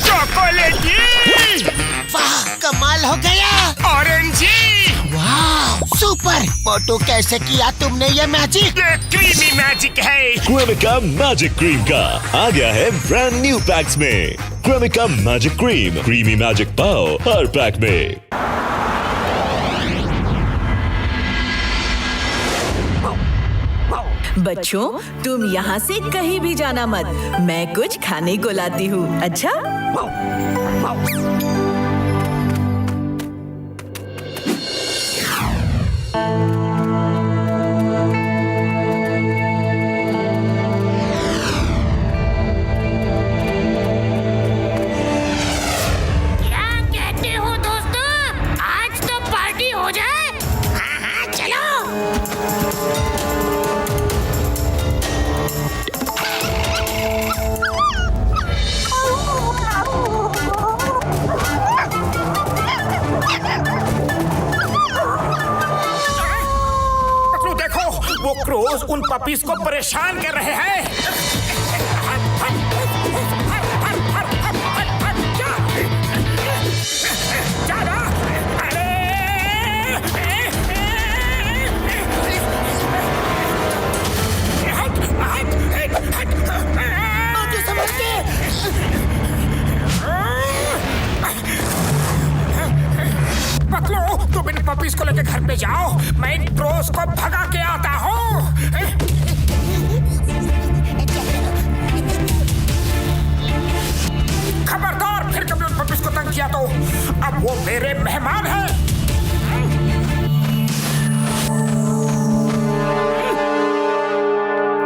चॉकलेटी। वाह, कमाल हो गया। ऑरेंजी। वाह, सुपर। मोटू, कैसे किया तुमने ये मैजिक? ये क्रीमी मैजिक है। क्रेमिका मैजिक क्रीम का आ गया है ब्रांड न्यू पैक्स में। Cremica magic cream, creamy magic पाओ हर पैक में। बच्चों, तुम यहाँ से कहीं भी जाना मत। मैं कुछ खाने को लाती हूँ। अच्छा? क्या कहते हो दोस्तों? आज तो पार्टी हो जाए। हाँ हाँ, चलो। पकड़ो, देखो वो क्रोज उन पपीज को परेशान कर रहे हैं। जा रहा। मोटू, समझ के। पकड़ो, तुम इन पपीज को लेकर घर पे जाओ। मैं इन क्रोज को भगा के आता हूँ। खबरदार, फिर कभी उन पपीज को तंग किया तो अब वो मेरे मेहमान हैं।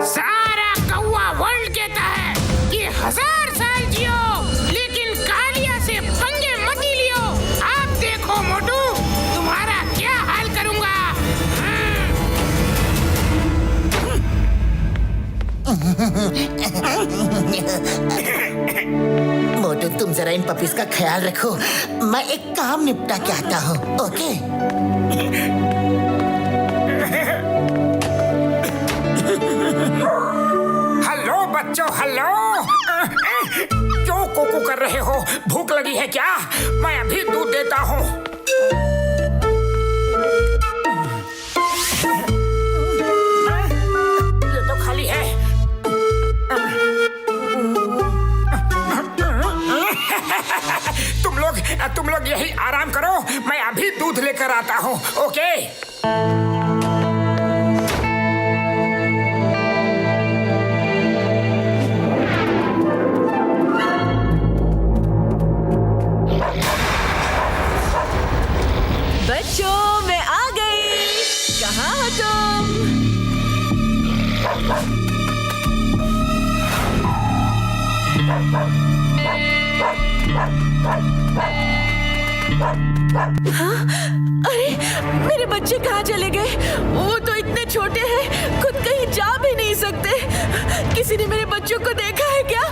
सारा कौवा वर्ल्ड कहता है कि 1000 साल जियो, लेकिन कालिया से पंगे मत ही लियो। आप देखो मोटू, तुम्हारा क्या हाल करूंगा। मोटू, तुम जरा इन पपीज का ख्याल रखो। मैं एक काम निपटा के आता हूँ। ओके? हेलो बच्चों, हेलो। क्यों कोको कर रहे हो? भूख लगी है क्या? मैं अभी दूध देता हूँ। ये तो खाली है। तुम लोग यही आराम करो, मैं अभी दूध लेकर आता हूँ। ओके? बच्चों, मैं आ गई। कहाँ हो तुम? हाँ? अरे, मेरे बच्चे कहाँ चले गए? वो तो इतने छोटे हैं, खुद कहीं जा भी नहीं सकते। किसी ने मेरे बच्चों को देखा है क्या?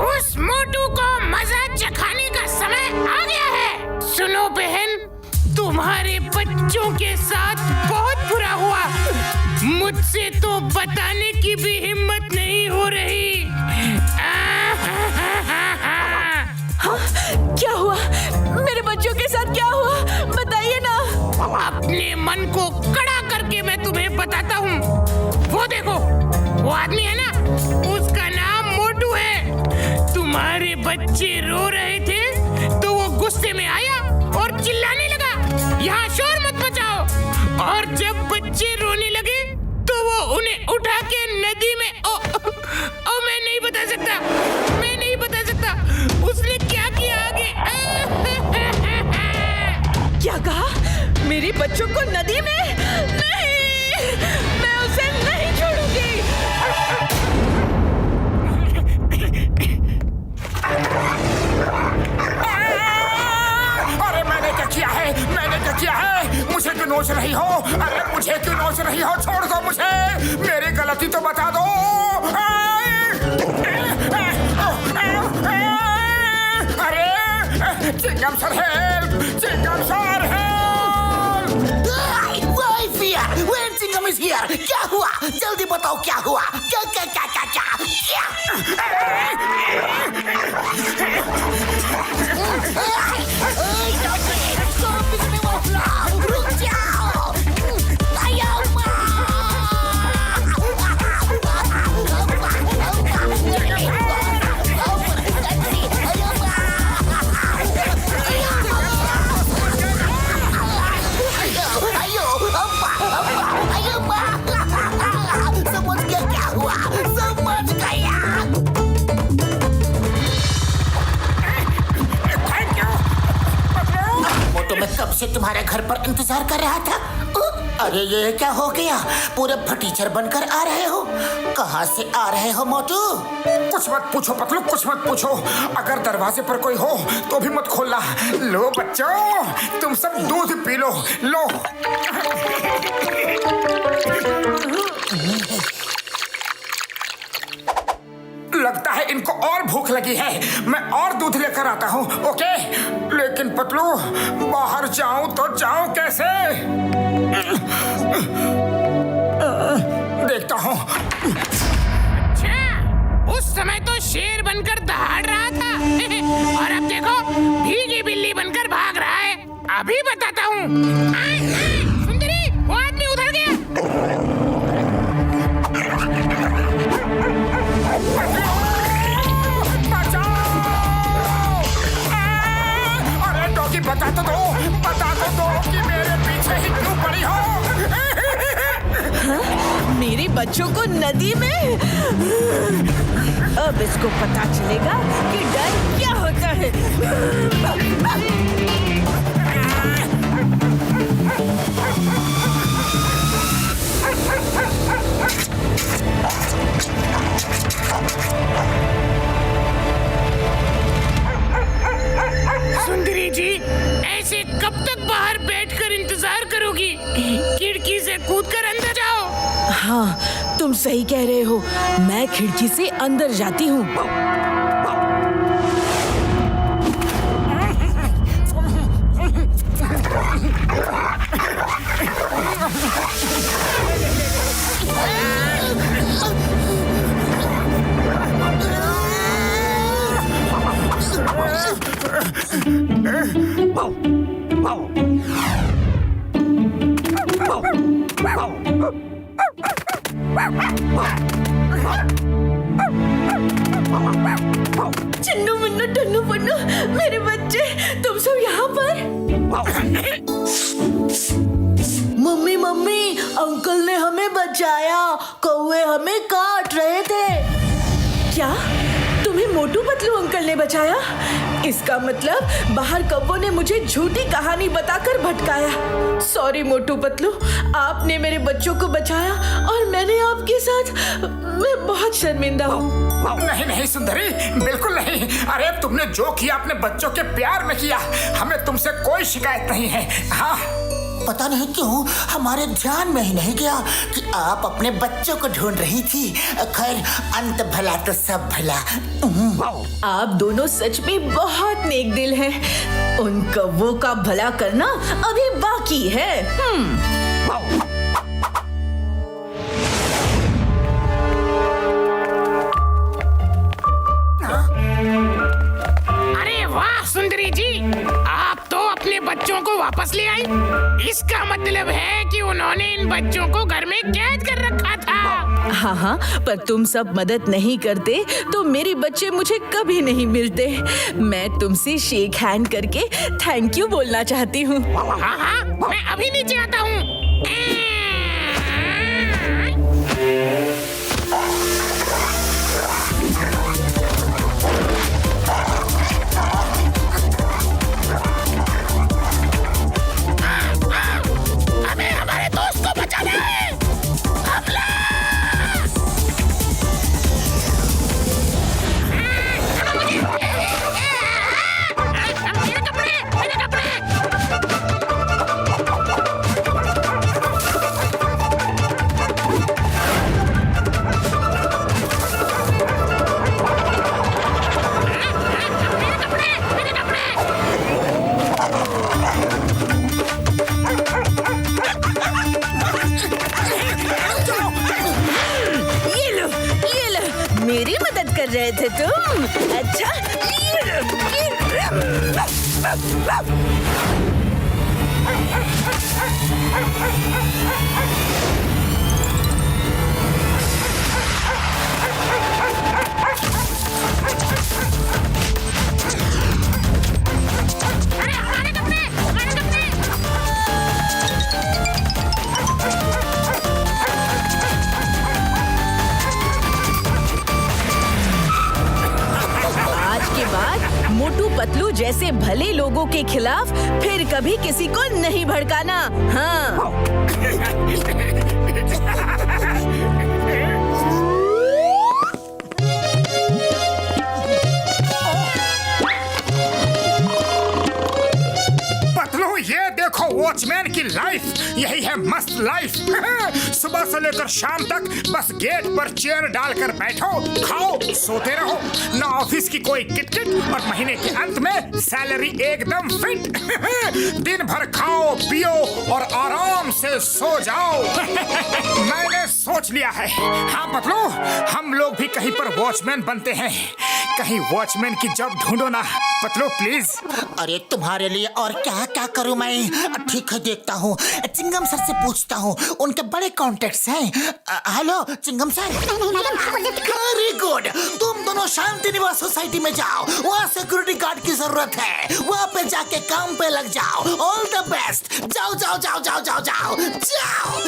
उस मोटू को मजा चखाने का समय आ गया है। सुनो बहन, तुम्हारे बच्चों के साथ बहुत बुरा हुआ। मुझसे तो बताने की भी हिम्मत नहीं हो रही। हाँ? क्या हुआ? मेरे बच्चों के साथ क्या हुआ? बताइए ना। अपने मन को कड़ा करके मैं तुम्हें बताता हूँ। वो देखो, वो आदमी है ना, उसका नाम मोटू है। तुम्हारे बच्चे रो रहे थे तो वो गुस्से में आया और चिल्लाने लगा, यहाँ शोर मत मचाओ। और जब बच्चे रोने लगे तो वो उन्हें उठा के नदी में मैं नहीं बता सकता, मैं नहीं बता सकता उसने क्या किया आगे। क्या कहा? मेरे बच्चों को नदी में? नहीं, मैं उसे नहीं छोड़ूंगी। अरे मैंने क्या किया है? मैंने क्या किया है? मुझे क्यों नोच रही हो? अरे मुझे क्यों नोच रही हो? छोड़ दो मुझे, मेरी गलती तो बता दो। अरे Chingam sir, help! Chingam sir, help! Chingam is here. क्या हुआ? जल्दी बताओ क्या हुआ? क्या क्या क्या क्या क्या? समझ गया क्या हुआ? समझ गया। Thank you Patlu. वो तो मैं कब से तुम्हारे घर पर इंतजार कर रहा था। अरे ये क्या हो गया? पूरे फटीचर बनकर आ रहे हो? कहाँ से आ रहे हो मोटू? कुछ मत पूछो पतलू, कुछ मत पूछो। अगर दरवाजे पर कोई हो तो भी मत खोलना। लो बच्चों, तुम सब दूध पी लो। लो। लगता है इनको और भूख लगी है। मैं और दूध लेकर आता हूँ। ओके, लेकिन पतलू बाहर जाऊं तो जाऊं कैसे? देखता हूँ। अच्छा, उस समय तो शेर बनकर दहाड़ रहा था और अब देखो भीगी बिल्ली बनकर भाग रहा है। अभी बताता हूँ। सुंदरी, वो आदमी उधर गया। अरे डॉगी, बता तो दो कि मेरे पीछे ही क्यों पड़ी हो? मेरे बच्चों को नदी में। अब इसको पता चलेगा कि डर क्या होता है। सुंदरी जी, ऐसे कब तक बाहर बैठकर इंतजार करोगी? खिड़की से कूदकर अंदर जाओ। हाँ, तुम सही कह रहे हो। मैं खिड़की से अंदर जाती हूँ। चिन्नू मुन्नू टन्नू पन्नू, मेरे बच्चे, तुम सब यहाँ पर? मम्मी मम्मी, अंकल ने हमें बचाया। कौवे हमें काट रहे थे। क्या? तुम्हें मोटू पतलू अंकल ने बचाया? इसका मतलब बाहर कौवों ने मुझे झूठी कहानी बताकर भटकाया। सॉरी मोटू पतलू, आपने मेरे बच्चों को बचाया और मैंने आपके साथ। मैं बहुत शर्मिंदा हूँ। नहीं नहीं सुंदरी, बिल्कुल नहीं। अरे तुमने जो किया अपने बच्चों के प्यार में किया। हमें तुमसे कोई शिकायत नहीं है। हाँ, पता नहीं क्यों हमारे ध्यान में ही नहीं गया कि आप अपने बच्चों को ढूंढ रही थी। खैर, अंत भला तो सब भला। आप दोनों सच में बहुत नेक दिल हैं। उन कौवों का भला करना अभी बाकी है। अरे वाह सुंदरी जी, आप तो अपने बच्चों को वापस ले आई। इसका मतलब है कि उन्होंने इन बच्चों को घर में कैद कर रखा था। हाँ हाँ, पर तुम सब मदद नहीं करते तो मेरे बच्चे मुझे कभी नहीं मिलते। मैं तुमसे शेक हैंड करके थैंक यू बोलना चाहती हूँ। हाँ हाँ, मैं अभी नीचे आता हूँ। हमें हमारे दोस्त को बचाना है। हमला! मेरे कपड़े, मेरे कपड़े! ये लो, मेरी मदद कर रहे थे तुम? अच्छा। अरे हमारे कपड़े, हमारे कपड़े। आज के बाद मोटू पतलू जैसे भले लोगों के खिलाफ फिर कभी किसी को नहीं भड़काना। हाँ। पतलू ये देखो वॉचमैन की लाइफ, यही है मस्त लाइफ। सुबह से लेकर शाम तक बस गेट पर चेयर डालकर बैठो, खाओ, सोते रहो, ना ऑफिस की कोई किटकिट, और महीने के अंत में सैलरी एकदम फिट। दिन भर खाओ पियो और आराम से सो जाओ। मैंने सोच लिया है। हाँ पतलू, हम लोग भी कहीं पर वॉचमैन बनते हैं। कहीं वॉचमैन की जॉब ढूंढो ना पतलू प्लीज। अरे तुम्हारे लिए और क्या क्या करूं मैं? ठीक है देखता हूँ, चिंगम सर से पूछता हूँ, उनके बड़े कॉन्टेक्ट्स हैं। हेलो चिंगम सर। वेरी गुड, तुम दोनों शांति निवास सोसाइटी में जाओ, वहाँ सिक्योरिटी गार्ड की जरूरत है, वहाँ पे जाके काम पे लग जाओ। ऑल द बेस्ट, जाओ जाओ जाओ जाओ जाओ जाओ जाओ।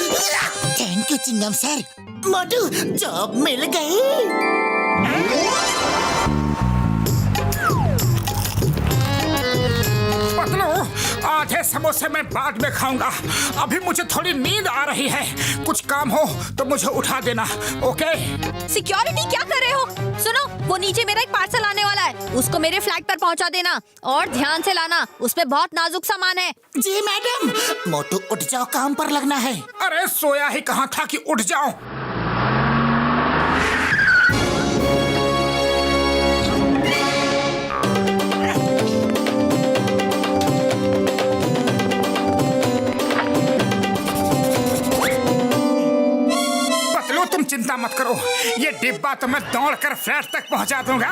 Thank you Chingam sir. Motu job मिल गई। पतलू आधे समोसे मैं बाद में खाऊंगा, अभी मुझे थोड़ी नींद आ रही है। कुछ काम हो तो मुझे उठा देना, ओके? सिक्योरिटी क्या कर रहे हो? सुनो, वो नीचे मेरा एक पार्सल आने वाला है, उसको मेरे फ्लैट पर पहुंचा देना और ध्यान से लाना, उसमें बहुत नाजुक सामान है। जी मैडम। मोटू उठ जाओ, काम पर लगना है। अरे सोया ही कहाँ था कि उठ जाऊं। तुम चिंता मत करो, ये डिब्बा तो मैं दौड़कर फ्लैट तक पहुंचा दूंगा।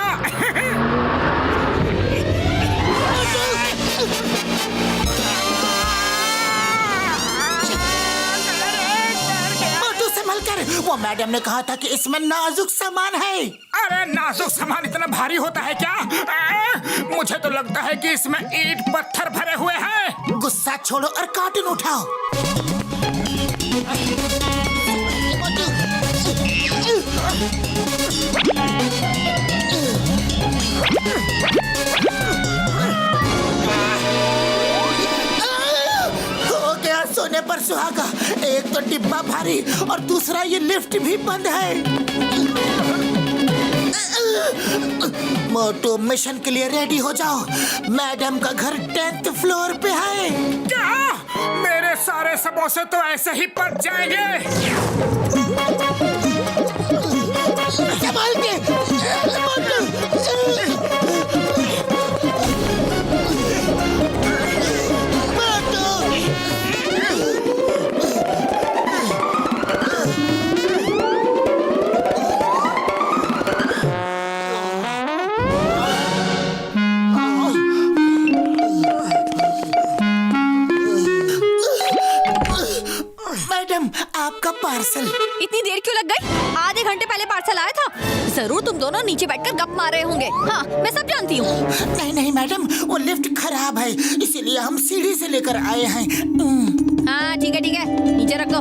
मोटू संभल कर, वो मैडम ने कहा था कि इसमें नाजुक सामान है। अरे नाजुक सामान इतना भारी होता है क्या? मुझे तो लगता है कि इसमें ईंट पत्थर भरे हुए हैं। गुस्सा छोड़ो और कार्टून उठाओ। हो गया सोने पर सुहागा। एक तो डिब्बा भारी और दूसरा ये लिफ्ट भी बंद है। मोटू मिशन के लिए रेडी हो जाओ, मैडम का घर 10th फ्लोर पे है। क्या? मेरे सारे समोसे तो ऐसे ही पक जाएंगे। संभाल के मैडम, आपका पार्सल। इतनी देर क्यों लग गई? आधे घंटे पहले पार्सल आया था। जरूर तुम दोनों नीचे बैठकर गप मार रहे होंगे। हाँ, मैं सब जानती हूँ। नहीं नहीं मैडम, वो लिफ्ट खराब है, इसीलिए हम सीढ़ी से लेकर आए हैं। हाँ ठीक है, नीचे रख दो।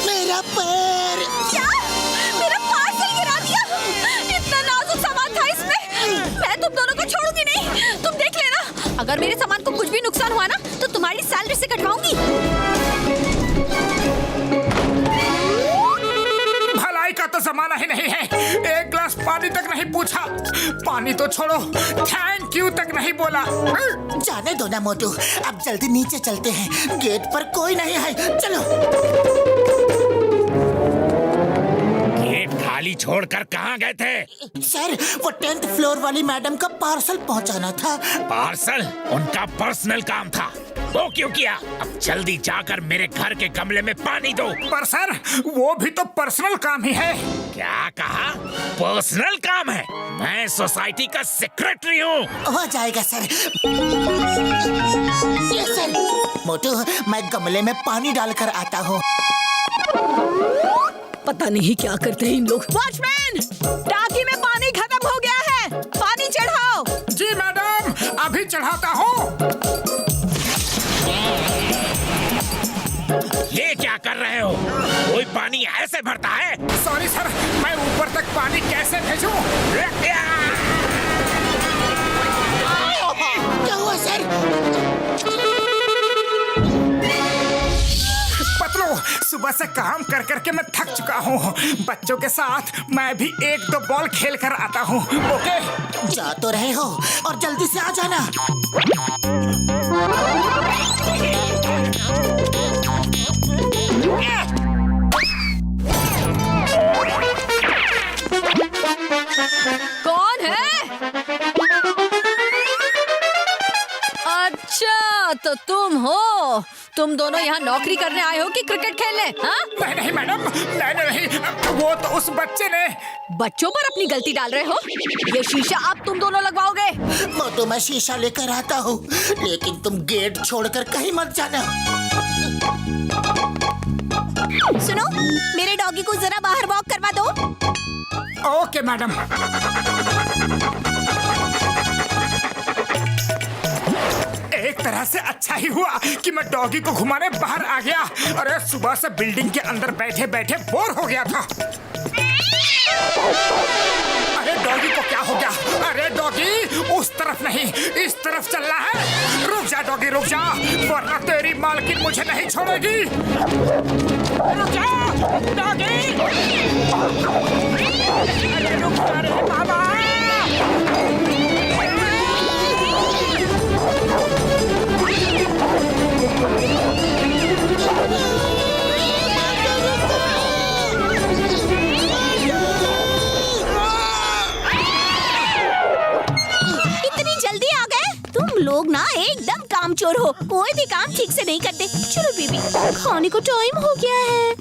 मेरा पैर। क्या? मेरा पार्सल गिरा दिया? इतना नाजुक सामान था इसमें। मैं तुम दोनों को छोड़ूंगी नहीं, तुम देख लेना। अगर मेरे सामान को कुछ भी नुकसान हुआ ना, तो तुम्हारी सैलरी से कटवाऊंगी। भलाई का तो जमाना ही नहीं है। एक गिलास पानी तक नहीं पूछा, पानी तो छोड़ो, थैंक यू तक नहीं बोला। जाने दो ना मोटू, अब जल्दी नीचे चलते हैं, गेट पर कोई नहीं है। चलो। गेट खाली छोड़कर कहाँ गए थे? सर, वो 10th फ्लोर वाली मैडम का पार्सल पहुंचाना था। पार्सल उनका पर्सनल काम था। वो क्यों किया? अब जल्दी जाकर मेरे घर के गमले में पानी दो। पर सर वो भी तो पर्सनल काम ही है। क्या कहा? पर्सनल काम है? मैं सोसाइटी का सेक्रेटरी हूँ। हो जाएगा सर। ये सर। मोटू, मैं गमले में पानी डालकर आता हूँ। पता नहीं क्या करते हैं इन लोग। वॉचमैन, टाकी में पानी खत्म हो गया है, पानी चढ़ाओ। जी मैडम, अभी चढ़ाता हूँ। ये क्या कर रहे हो? कोई पानी ऐसे भरता है? सॉरी सर, मैं ऊपर तक पानी कैसे भेजूं? क्या हुआ सर? पतलू, सुबह से काम कर करके मैं थक चुका हूँ। बच्चों के साथ मैं भी 1-2 बॉल खेल कर आता हूँ। ओके? जा तो रहे हो और जल्दी से आ जाना। कौन है? अच्छा, तो तुम हो। तुम दोनों यहाँ नौकरी करने आए हो कि क्रिकेट खेलने? हाँ? नहीं मैडम, नहीं, वो तो उस बच्चे ने। बच्चों पर अपनी गलती डाल रहे हो? ये शीशा अब तुम दोनों लगवाओगे? मोटू, मैं शीशा लेकर आता हूँ, लेकिन तुम गेट छोड़कर कहीं मत जाना। सुनो, मेरे डॉगी को जरा बाहर वॉक करवा दो। Okay madam. एक तरह से अच्छा ही हुआ कि मैं डॉगी को घुमाने बाहर आ गया। अरे सुबह से बिल्डिंग के अंदर बैठे बैठे बोर हो गया था। अरे डॉगी को क्या हो गया? अरे डॉगी, उस तरफ नहीं, इस तरफ चलना है। रुक जा डॉगी, रुक जा, वरना तेरी मालकिन मुझे नहीं छोड़ेगी। रुक जा डॉगी। अरे रुक जा रे बाबा। इतनी जल्दी आ गए? तुम लोग ना एकदम कामचोर हो, कोई भी काम ठीक से नहीं करते। चलो बेबी, खाने को टाइम हो गया है।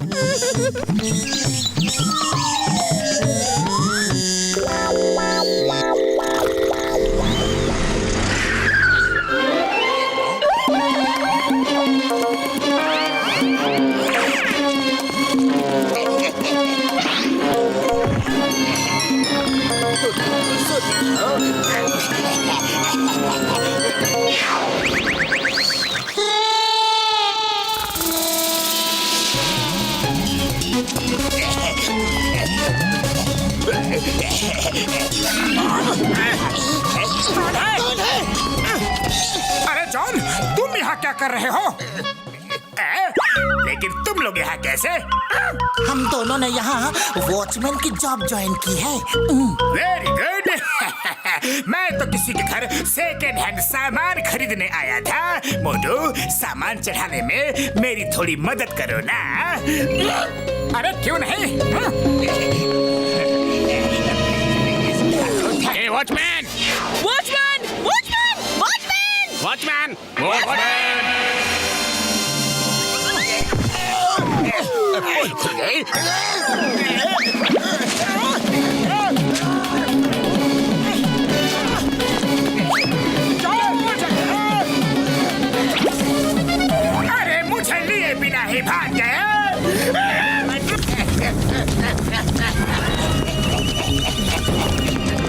अरे जॉन, तुम यहाँ क्या कर रहे हो? लेकिन तुम लोग यहाँ कैसे? हम दोनों ने यहाँ वॉचमैन की जॉब ज्वाइन की है। Very good. मैं तो किसी के घर सेकेंड हैंड सामान खरीदने आया था। मोटू, सामान चढ़ाने में मेरी थोड़ी मदद करो ना। अरे क्यों नहीं? Watchman, watchman, watchman, watchman! Watchman, watchman! अरे मुझे लिए बिना ही भाग गए।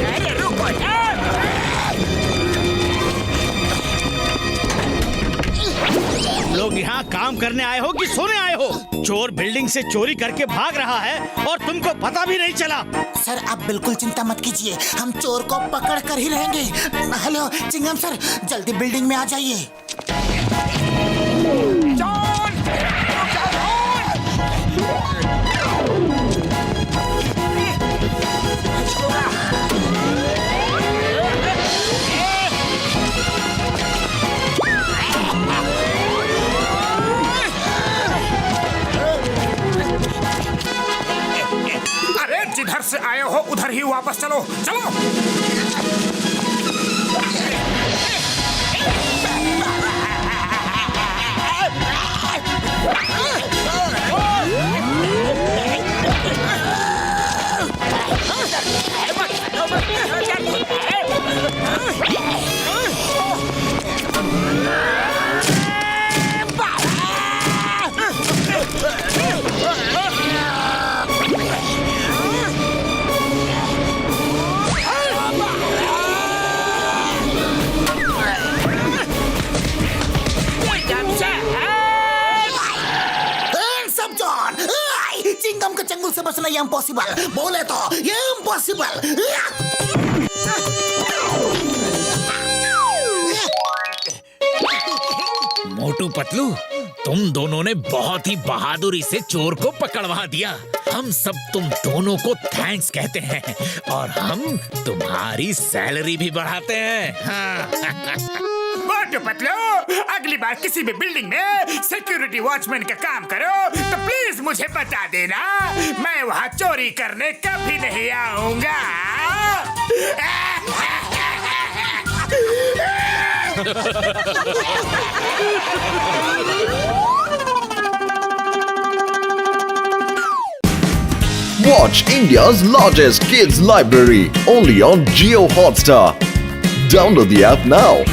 अरे रुको ना। लोग यहाँ काम करने आए हो कि सोने आए हो? चोर बिल्डिंग से चोरी करके भाग रहा है और तुमको पता भी नहीं चला। सर, आप बिल्कुल चिंता मत कीजिए, हम चोर को पकड़ कर ही रहेंगे। हेलो चिंगम सर, जल्दी बिल्डिंग में आ जाइए। अरे जिधर से आए हो उधर ही वापस चलो, चलो। कौन? चिंगम के चंगुल से बचना ये इम्पॉसिबल, बोले तो ये इम्पॉसिबल। मोटू पतलू, तुम दोनों ने बहुत ही बहादुरी से चोर को पकड़वा दिया। हम सब तुम दोनों को थैंक्स कहते हैं और हम तुम्हारी सैलरी भी बढ़ाते हैं। हाँ। मोटू पतलू, अगली बार किसी भी बिल्डिंग में सिक्योरिटी वॉचमैन का काम करो तो प्लीज मुझे बता देना, मैं वहाँ चोरी करने कभी नहीं आऊंगा। Watch India's largest kids library only on Jio Hotstar. Download the app now.